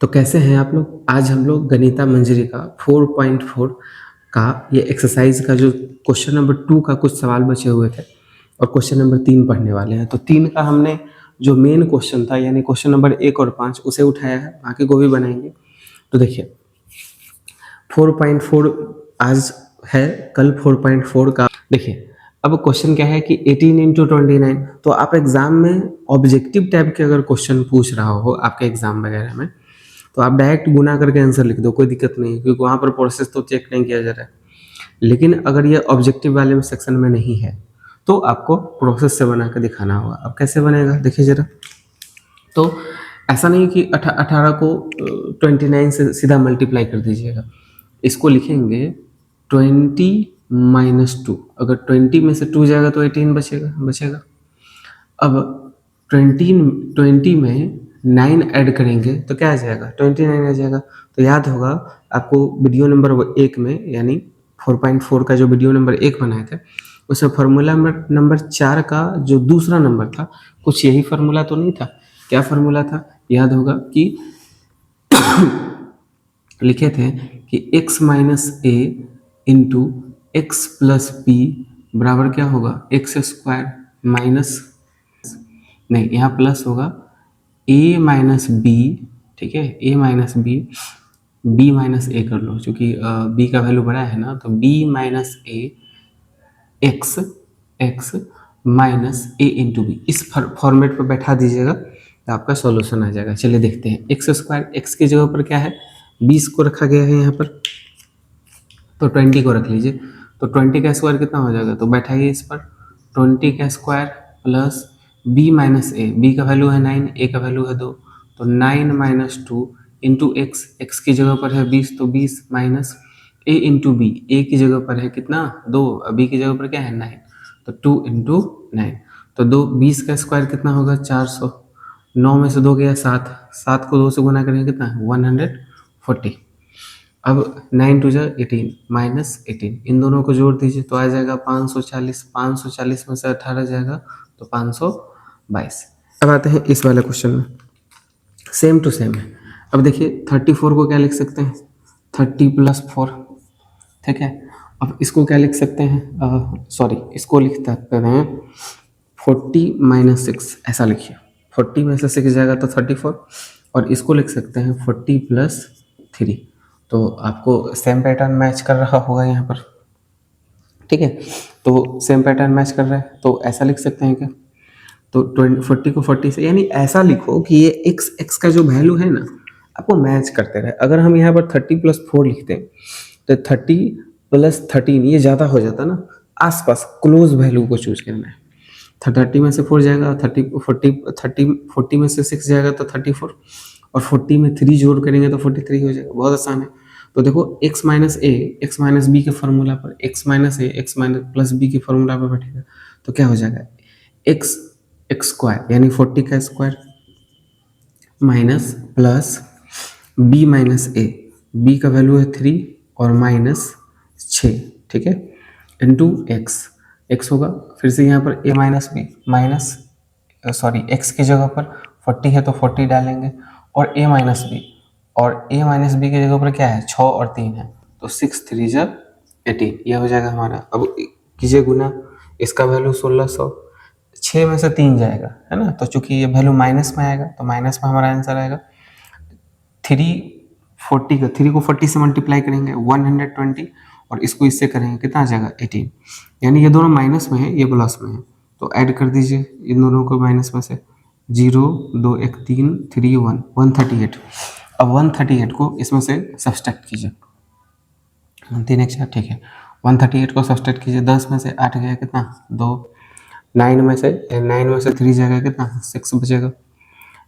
तो कैसे हैं आप लोग? आज हम लोग गणिता मंजरी का 4.4 का ये एक्सरसाइज का जो क्वेश्चन नंबर 2 का कुछ सवाल बचे हुए थे और क्वेश्चन नंबर 3 पढ़ने वाले हैं। तो 3 का हमने जो मेन क्वेश्चन था यानी क्वेश्चन नंबर 1 और 5 उसे उठाया है, बाकी को भी बनाएंगे। तो देखिए 4.4 आज है, कल 4.4 का देखिए। अब क्वेश्चन क्या है कि 18 इंटू 29। तो आप एग्जाम में ऑब्जेक्टिव टाइप के अगर क्वेश्चन पूछ रहा हो आपके एग्जाम वगैरह में, तो आप डायरेक्ट गुना करके आंसर लिख दो, कोई दिक्कत नहीं है, क्योंकि वहाँ पर प्रोसेस तो चेक नहीं किया जा रहा है। लेकिन अगर ये ऑब्जेक्टिव वाले में सेक्शन में नहीं है तो आपको प्रोसेस से बना के दिखाना होगा। अब कैसे बनेगा देखिए जरा। तो ऐसा नहीं कि 18 को 29 से सीधा मल्टीप्लाई कर दीजिएगा। इसको लिखेंगे 20 - 2। अगर 20 में से 2 जाएगा तो 18 बचेगा। अब 20 में 9 ऐड करेंगे तो क्या आ जाएगा? 29 आ जाएगा। तो याद होगा आपको वीडियो नंबर 1 में यानी 4.4 का जो वीडियो नंबर 1 बनाए थे उसमें फार्मूला नंबर 4 का जो दूसरा नंबर था, कुछ यही फार्मूला तो नहीं था? क्या फार्मूला था? याद होगा कि लिखे थे कि x - a into x plus b बराबर क्या होगा? एक्स स्क्वायर माइनस, नहीं यहाँ प्लस होगा a माइनस बी, ठीक है, a minus B, b minus A कर लो, क्योंकि b का वैल्यू बड़ा है ना, तो b माइनस ए एक्स एक्स माइनस ए इंटू बी, इस फॉर्मेट पर बैठा दीजिएगा तो आपका सॉल्यूशन आ जाएगा। चलिए देखते हैं। एक्स स्क्वायर, एक्स की जगह पर क्या है? 20 को रखा गया है यहाँ पर, तो 20 को रख लीजिए। तो 20 का स्क्वायर कितना हो जाएगा? तो बैठाइए इस पर, 20 का square plus b minus A, B का वैल्यू है 9, ए का वैल्यू है 2, तो 9 माइनस 2 इंटू एक्स, एक्स की जगह पर है 20 तो 20 माइनस ए इंटू बी, ए की जगह पर है कितना? 2, बी की जगह पर क्या है? 9, तो 2 इंटू 9, तो 20 का स्क्वायर कितना होगा? 400, 9 में से 2 गया 7, 7 को 2 से गुना करेंगे कितना? 140। अब 9 टू जा 18 माइनस 18, इन दोनों को जोड़ दीजिए तो आ जाएगा 540, 540 में से 18 जाएगा तो 522। अब आते हैं इस वाले क्वेश्चन में, सेम टू सेम है। अब देखिए 34 को क्या लिख सकते हैं? 30 + 4, ठीक है। अब इसको क्या लिख सकते हैं? सॉरी, इसको लिख सकते हैं 40 - 6, ऐसा लिखिए। 40 में से 6 जाएगा तो 34, और इसको लिख सकते हैं 40 + 3। तो आपको सेम पैटर्न मैच कर रहा होगा यहाँ पर, ठीक है। तो सेम पैटर्न मैच कर रहा है तो ऐसा लिख सकते हैं क्या? तो 40 को 40 से, यानी ऐसा लिखो कि ये x का जो वैल्यू है ना आपको मैच करते रहे। अगर हम यहाँ पर 30 + 4 लिखते हैं तो 30 + 13 ये ज़्यादा हो जाता ना, आसपास क्लोज वैल्यू को चूज करना है। 30 में से 4 जाएगा, 40 में से 6 जाएगा तो 34, और 40 में 3 जोड़ करेंगे तो 43 हो जाएगा। बहुत आसान है। तो देखो x माइनस ए एक्स माइनस बी के फॉर्मूला पर, x माइनस ए एक्स माइनस प्लस बी के फॉर्मूला पर बैठेगा तो क्या हो जाएगा? एक्स स्क्वायर यानी 40 का square minus plus B minus A, B का वैल्यू है 3 और माइनस 6, ठीक है, इंटू एक्स होगा। फिर से यहाँ पर A minus B minus, sorry X की जगह पर 40 है तो 40 डालेंगे, और ए माइनस बी, और ए माइनस बी की जगह पर क्या है? 6 और 3 है, तो 6 3 जा 18, यह हो जाएगा हमारा। अब कीजिए गुना, इसका वैल्यू 1600, 6 में से 3 जाएगा है ना, तो चूंकि ये वैल्यू माइनस में आएगा तो माइनस में हमारा आंसर आएगा 340 का, 3 को 40 से मल्टीप्लाई करेंगे 120, और इसको इससे करेंगे कितना आ जाएगा? 18। यानी ये दोनों माइनस में है, ये प्लस में है, तो ऐड कर दीजिए इन दोनों को माइनस में से, 0 2 1 3 3 1 138। अब 138 को इसमें से सब्सट्रैक्ट कीजिए, 3 1 4, ठीक है। 138 को सब्सट्रैक्ट कीजिए, 10 में से 8 गया कितना? 2, 9 में से 3 जाएगा कितना? 6 बचेगा,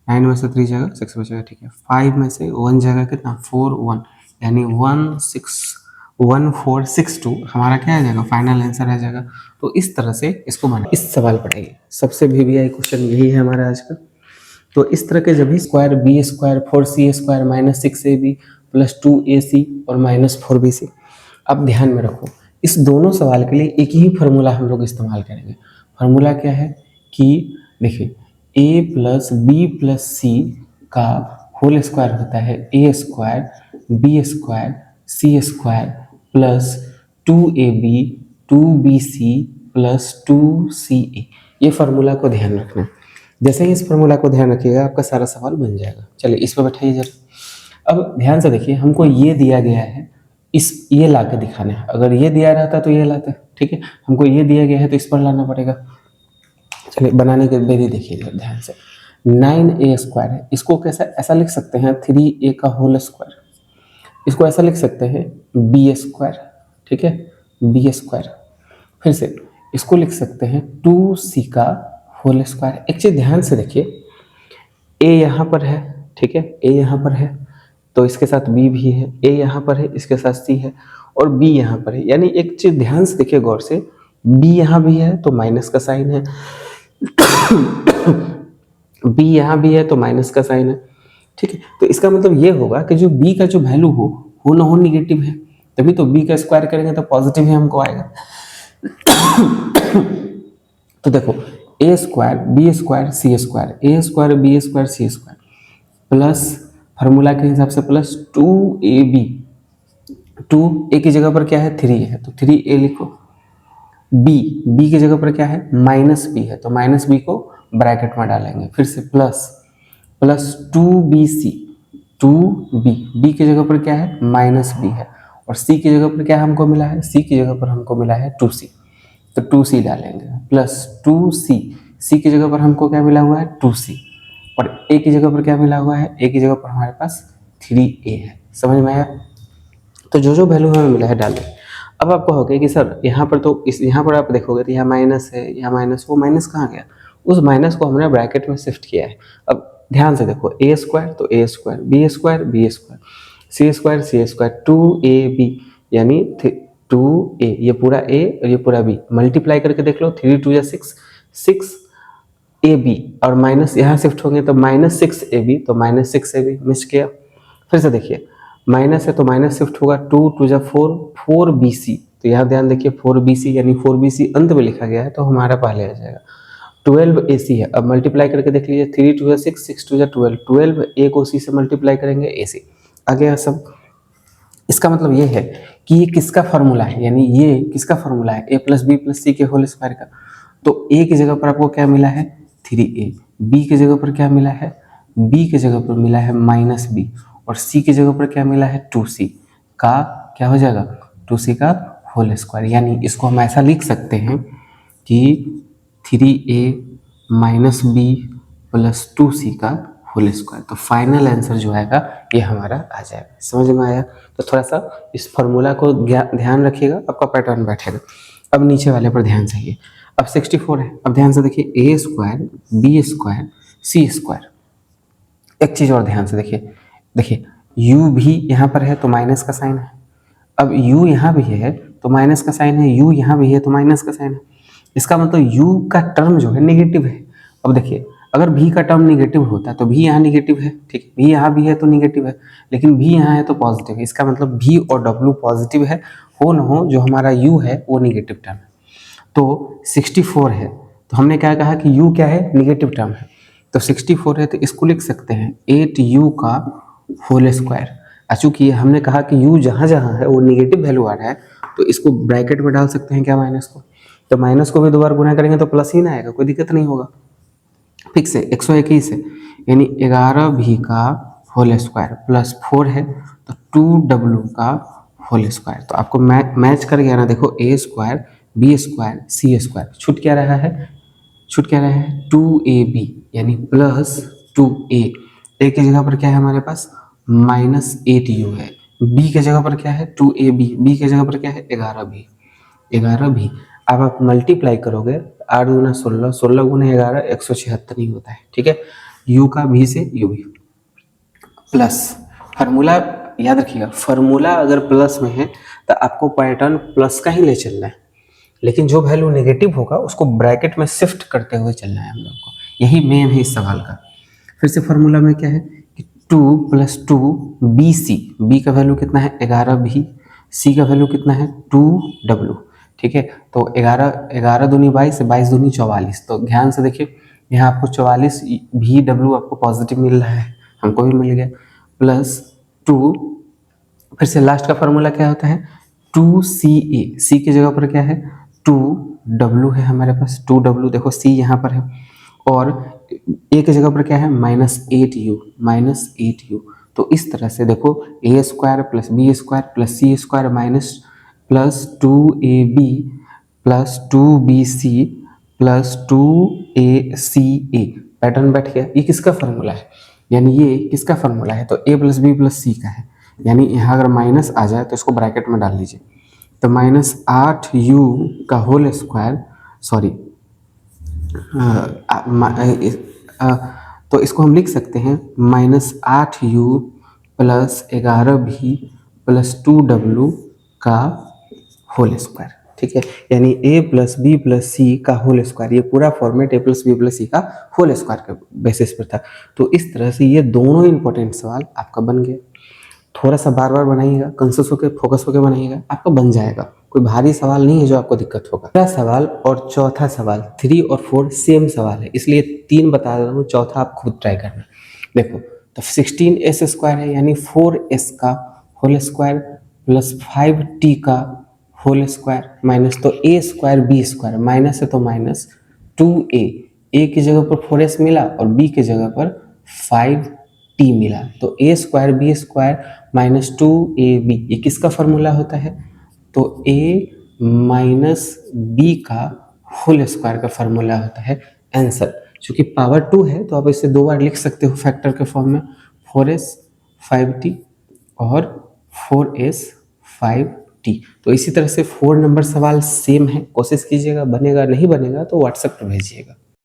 9 में से 3 जाएगा 6 बचेगा, ठीक है। 5 में से 1 जाएगा कितना? 4 1, यानी 1462 हमारा क्या आ जाएगा? फाइनल आंसर आ जाएगा। तो इस तरह से इसको माना। इस सवाल पढ़ाइए, सबसे VVI क्वेश्चन यही है हमारा आज का। तो इस तरह के जब भी square B square 4c square minus 6ab plus 2ac और माइनस 4bc, अब ध्यान में रखो इस दोनों सवाल के लिए एक ही फार्मूला हम लोग इस्तेमाल करेंगे। फार्मूला क्या है कि देखिए a + b + c का होल स्क्वायर होता है A square B square C square plus 2ab 2bc plus 2ca। ये फार्मूला को ध्यान रखना। जैसे ही इस फार्मूला को ध्यान रखिएगा आपका सारा सवाल बन जाएगा। चलिए इस पर बैठाइए जरा। अब ध्यान से देखिए, हमको ये दिया गया है, इस ये ला के दिखाना है। अगर ये दिया रहता तो ये लाते, ठीक है। हमको ये दिया गया है तो इस पर लाना पड़ेगा। चलिए बनाने के विधि देखिए ध्यान से। 9a स्क्वायर है, इसको कैसा ऐसा लिख सकते हैं 3a का होल स्क्वायर। इसको ऐसा लिख सकते हैं बी स्क्वायर, ठीक है, बी स्क्वायर। फिर से इसको लिख सकते हैं 2c का होल स्क्वायर। एक चीज ध्यान से देखिए, a यहाँ पर है, ठीक है, a यहाँ पर है तो इसके साथ b भी है, a यहाँ पर है इसके साथ c है, और b यहाँ पर है। यानी एक चीज ध्यान से देखिए गौर से, b यहाँ भी है तो माइनस का साइन है, b यहाँ भी है तो माइनस का साइन है, ठीक है। तो इसका मतलब ये होगा कि जो b का जो वैल्यू हो ना हो निगेटिव है, तभी तो b का स्क्वायर करेंगे तो पॉजिटिव ही हमको आएगा। तो देखो A square B square C square, A square B square C square plus formula के हिसाब से प्लस 2ab, 2a की जगह पर क्या है 3 है तो 3a लिखो, b की जगह पर क्या है माइनस b है तो माइनस b को ब्रैकेट में डालेंगे, फिर से प्लस 2bc, 2b की जगह पर क्या है माइनस b है, और c की जगह पर क्या हमको मिला है, c की जगह पर हमको मिला है 2c तो 2c डालेंगे, प्लस 2c, c की जगह पर हमको क्या मिला हुआ है 2c, और a की जगह पर क्या मिला हुआ है, a की जगह पर हमारे पास 3a है। समझ में आया? तो जो जो वैल्यू हमें मिला है डालें। अब आपको होगा कि सर यहाँ पर तो इस यहाँ पर आप देखोगे तो यहाँ माइनस है, यहाँ माइनस, वो माइनस कहाँ गया, उस माइनस को हमने ब्रैकेट में शिफ्ट किया है। अब ध्यान से देखो, ए स्क्वायर तो A square, B square B square, C square 2ab यानी 2a, ये पूरा a और ये पूरा b मल्टीप्लाई करके देख लो, 3 2 6, 6ab और माइनस यहाँ शिफ्ट होंगे तो माइनस 6ab, तो माइनस 6ab मिस किया। फिर से देखिए माइनस है तो माइनस शिफ्ट होगा, 2 2 4, 4bc, तो यहाँ ध्यान देखिए 4bc यानी 4bc अंत में लिखा गया है तो हमारा पहले आ जाएगा। 12ac है, अब मल्टीप्लाई करके देख लीजिए, 3 2 6, 6 2 12, 12 a को c से मल्टीप्लाई करेंगे ac आ गया सब। इसका मतलब ये है कि ये किसका फार्मूला है, यानी ये किसका फार्मूला है a प्लस बी प्लस सी के होल स्क्वायर का। तो a की जगह पर आपको क्या मिला है 3a, b की जगह पर क्या मिला है, b की जगह पर मिला है माइनस b, और c की जगह पर क्या मिला है 2c का क्या हो जाएगा 2c का होल स्क्वायर। यानी इसको हम ऐसा लिख सकते हैं कि 3a minus B plus 2c का होल स्क्वायर। तो फाइनल आंसर जो आएगा ये हमारा आ जाएगा। समझ में आया? तो थोड़ा सा इस फॉर्मूला को ध्यान रखिएगा, आपका पैटर्न बैठेगा। अब नीचे वाले पर ध्यान से, अब 64 है। अब ध्यान से देखिए, ए square B square C square. एक चीज और ध्यान से देखिए u भी यहाँ पर है तो माइनस का साइन है, अब u यहाँ भी है तो माइनस का साइन है, u यहाँ भी है तो माइनस का साइन है। इसका मतलब u का टर्म जो है नेगेटिव है। अब देखिए अगर v का टर्म नेगेटिव होता है तो v यहाँ नेगेटिव है, ठीक है, v यहाँ भी है तो नेगेटिव है, लेकिन v यहाँ है तो पॉजिटिव है। इसका मतलब v और w पॉजिटिव है, हो न हो जो हमारा u है वो नेगेटिव टर्म है। तो 64 है तो हमने क्या कहा कि u क्या है नेगेटिव टर्म है, तो 64 है तो इसको लिख सकते हैं 8u का होल स्क्वायर। चूंकि हमने कहा कि u जहाँ जहाँ है वो नेगेटिव वैल्यू आ रहा है तो इसको ब्रैकेट में डाल सकते हैं क्या माइनस को, तो माइनस को भी दो बार गुना करेंगे तो प्लस ही ना आएगा, कोई दिक्कत नहीं होगा। फिक्स है 121 है यानी 11 भी का होल स्क्वायर प्लस 4 है तो 2w का होल स्क्वायर। तो आपको मैच कर गया ना, देखो A square B square C square, छूट क्या रहा है 2ab यानी प्लस 2a। ए की जगह पर क्या है हमारे पास माइनस 8u है, बी की जगह पर क्या है 2ab, बी की जगह पर क्या है 11b। अब आप मल्टीप्लाई करोगे 8 गुना 16, 16 गुना 11 176 ही होता है, ठीक है। u का v से u भी प्लस, फार्मूला याद रखिएगा, फार्मूला अगर प्लस में है तो आपको पैटर्न प्लस का ही ले चलना है, लेकिन जो वैल्यू नेगेटिव होगा उसको ब्रैकेट में शिफ्ट करते हुए चलना है हम लोग को, यही मेन है इस सवाल का। फिर से फार्मूला में क्या है कि 2 + 2bc, b का वैल्यू कितना है 11b, c का वैल्यू कितना है 2w, ठीक है। तो 11 दूनी 22, 22 दूनी 44। तो ध्यान से देखिए यहाँ आपको 44 भी w आपको पॉजिटिव मिल रहा है, हमको भी मिल गया, प्लस 2, फिर से लास्ट का फॉर्मूला क्या होता है 2CA, सी की जगह पर क्या है 2W है हमारे पास, 2W देखो सी यहाँ पर है, और ए की जगह पर क्या है -8U। तो इस तरह से देखो A square plus B square plus C square minus plus 2AB plus 2BC plus 2ACA, pattern बैठ गया। ये किसका फॉर्मूला है, यानी ये किसका फॉर्मूला है, तो a plus B plus C का है, यानी यहाँ अगर माइनस आ जाए तो इसको ब्रैकेट में डाल लीजिए, तो -8U का होल स्क्वायर, सॉरी तो इसको हम लिख सकते हैं -8U plus 11B plus 2W का होल स्क्वायर, ठीक है, यानी a plus B plus C का होल स्क्वायर, ये पूरा format a plus B plus C का होल स्क्वायर के बेसिस पर था। तो इस तरह से ये दोनों इंपॉर्टेंट सवाल आपका बन गया। थोड़ा सा बार बार बनाइएगा, कंसियस होकर फोकस होकर बनाइएगा, आपका बन जाएगा, कोई भारी सवाल नहीं है जो आपको दिक्कत होगा। पहला सवाल और चौथा सवाल 3 और 4 सेम सवाल है, इसलिए 3 बता रहा हूँ, चौथा आप खुद ट्राई करना। देखो तो 16s स्क्वायर है, यानी 4s का होल स्क्वायर प्लस 5t का होल स्क्वायर माइनस, तो a square B square, minus है तो माइनस 2a, a की जगह पर 4s मिला और b की जगह पर 5t मिला, तो a square B square minus 2ab, ये किसका फॉर्मूला होता है, तो a माइनस बी का होल स्क्वायर का फॉर्मूला होता है आंसर। चूंकि पावर 2 है तो आप इसे 2 बार लिख सकते हो फैक्टर के फॉर्म में, 4s 5t और 4s 5t। तो इसी तरह से 4 नंबर सवाल सेम है, कोशिश कीजिएगा, बनेगा नहीं बनेगा तो व्हाट्सएप पर भेजिएगा।